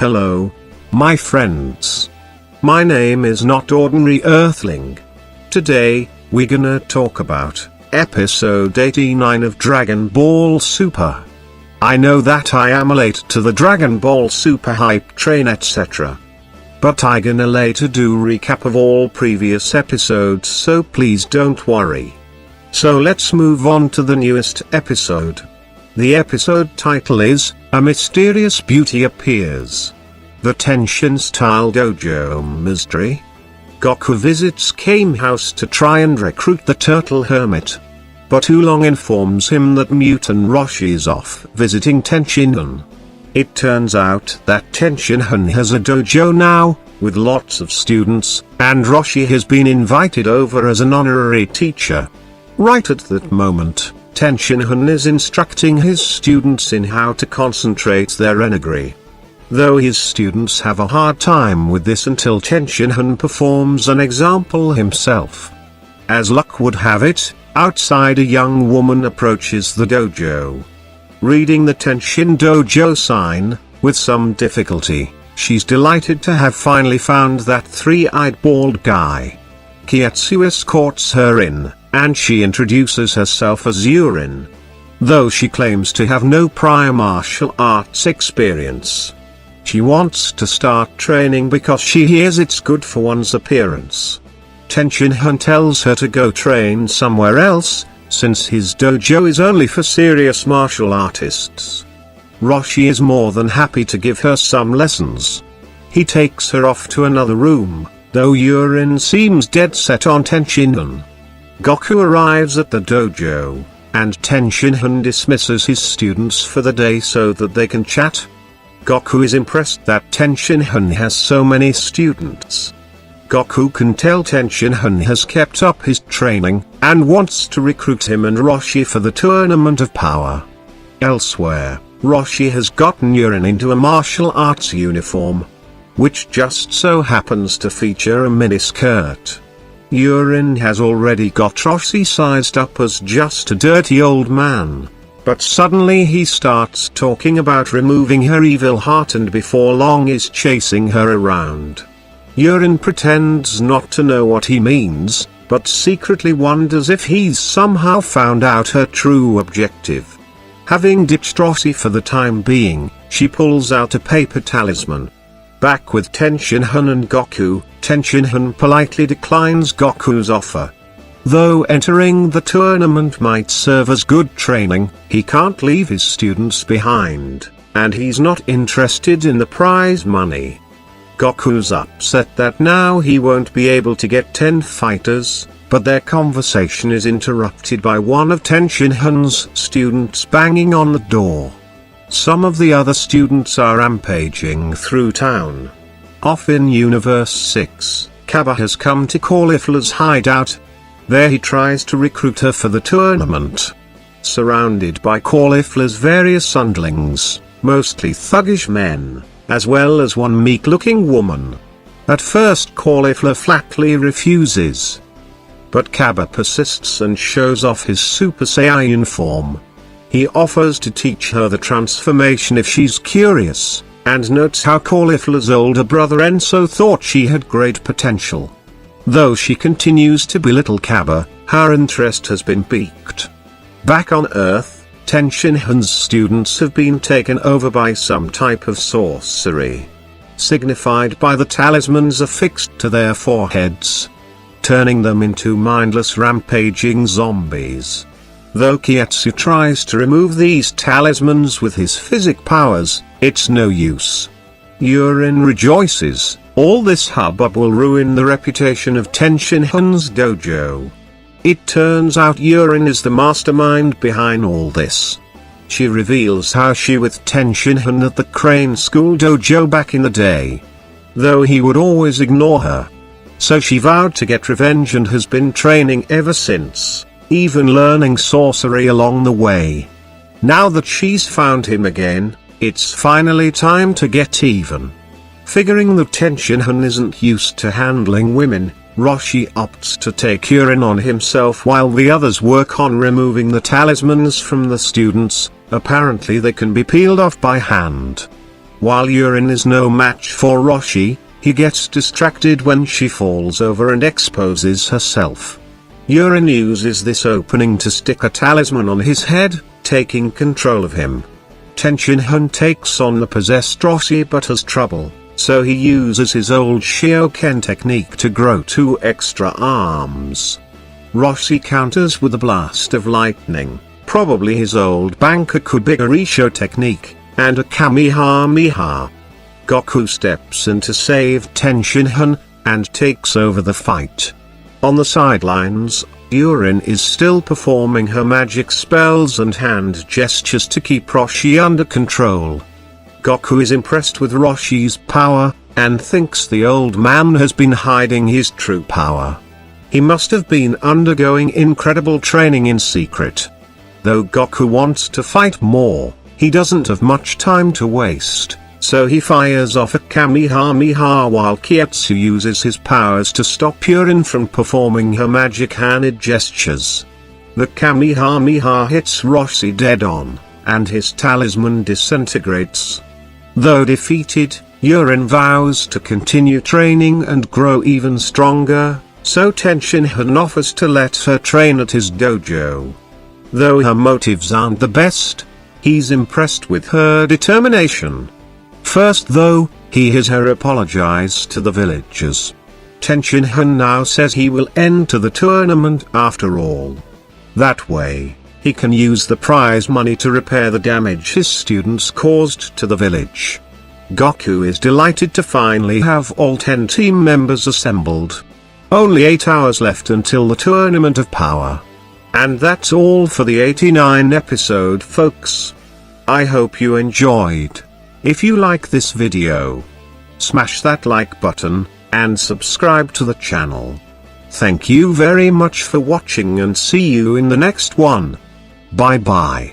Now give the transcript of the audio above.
Hello, my friends. My name is not ordinary Earthling. Today, we're gonna talk about episode 89 of Dragon Ball Super. I know that I am late to the Dragon Ball Super hype train etc. But I gonna later do recap of all previous episodes, so please don't worry. So let's move on to the newest episode. The episode title is, A Mysterious Beauty Appears. The Tenshin Style Dojo Mystery. Goku visits Kame House to try and recruit the Turtle Hermit. But Oolong informs him that Mutant Roshi is off visiting Tenshinhan. It turns out that Tenshinhan has a dojo now, with lots of students, and Roshi has been invited over as an honorary teacher. Right at that moment, Tenshinhan is instructing his students in how to concentrate their energy. Though his students have a hard time with this until Tenshinhan performs an example himself. As luck would have it, outside a young woman approaches the dojo. Reading the Tenshin Dojo sign, with some difficulty, she's delighted to have finally found that three-eyed bald guy. Kietsu escorts her in, and she introduces herself as Yurin. Though she claims to have no prior martial arts experience. She wants to start training because she hears it's good for one's appearance. Tenshinhan tells her to go train somewhere else, since his dojo is only for serious martial artists. Roshi is more than happy to give her some lessons. He takes her off to another room, though Yurin seems dead set on Tenshinhan. Goku arrives at the dojo, and Tenshinhan dismisses his students for the day so that they can chat. Goku is impressed that Tenshinhan has so many students. Goku can tell Tenshinhan has kept up his training, and wants to recruit him and Roshi for the Tournament of Power. Elsewhere, Roshi has gotten Yurin into a martial arts uniform, which just so happens to feature a miniskirt. Yurin has already got Roshi sized up as just a dirty old man. But suddenly he starts talking about removing her evil heart and before long is chasing her around. Yurin pretends not to know what he means, but secretly wonders if he's somehow found out her true objective. Having ditched Roshi for the time being, she pulls out a paper talisman. Back with Tenshinhan and Goku, Tenshinhan politely declines Goku's offer. Though entering the tournament might serve as good training, he can't leave his students behind, and he's not interested in the prize money. Goku's upset that now he won't be able to get 10 fighters, but their conversation is interrupted by one of Tenshinhan's students banging on the door. Some of the other students are rampaging through town. Off in Universe 6, Kaba has come to Caulifla's hideout. There he tries to recruit her for the tournament. Surrounded by Caulifla's various underlings, mostly thuggish men, as well as one meek-looking woman. At first Caulifla flatly refuses. But Kaba persists and shows off his Super Saiyan form. He offers to teach her the transformation if she's curious, and notes how Caulifla's older brother Enso thought she had great potential. Though she continues to belittle Kaba, her interest has been piqued. Back on Earth, Tenshinhan's students have been taken over by some type of sorcery, signified by the talismans affixed to their foreheads, turning them into mindless rampaging zombies. Though Kietsu tries to remove these talismans with his physic powers, it's no use. Yurin rejoices. All this hubbub will ruin the reputation of Tenshinhan's dojo. It turns out Yurin is the mastermind behind all this. She reveals how she with Tenshinhan at the Crane School dojo back in the day. Though he would always ignore her. So she vowed to get revenge and has been training ever since, even learning sorcery along the way. Now that she's found him again, it's finally time to get even. Figuring that Tenshinhan isn't used to handling women, Roshi opts to take Yurin on himself while the others work on removing the talismans from the students. Apparently they can be peeled off by hand. While Yurin is no match for Roshi, he gets distracted when she falls over and exposes herself. Yurin uses this opening to stick a talisman on his head, taking control of him. Tenshinhan takes on the possessed Roshi but has trouble, so he uses his old Shioken technique to grow 2 extra arms. Roshi counters with a blast of lightning, probably his old Bankaku Bigarisho technique, and a Kamehameha. Goku steps in to save Tenshinhan, and takes over the fight. On the sidelines, Yurin is still performing her magic spells and hand gestures to keep Roshi under control. Goku is impressed with Roshi's power, and thinks the old man has been hiding his true power. He must have been undergoing incredible training in secret. Though Goku wants to fight more, he doesn't have much time to waste, so he fires off a Kamehameha while Kietsu uses his powers to stop Yurin from performing her magic hand gestures. The Kamehameha hits Roshi dead on, and his talisman disintegrates. Though defeated, Yurin vows to continue training and grow even stronger, so Tenshinhan offers to let her train at his dojo. Though her motives aren't the best, he's impressed with her determination. First though, he hears her apologize to the villagers. Tenshinhan now says he will enter the tournament after all. That way, he can use the prize money to repair the damage his students caused to the village. Goku is delighted to finally have all 10 team members assembled. Only 8 hours left until the Tournament of Power. And that's all for the 89 episode, folks. I hope you enjoyed. If you like this video, smash that like button, and subscribe to the channel. Thank you very much for watching and see you in the next one. Bye bye.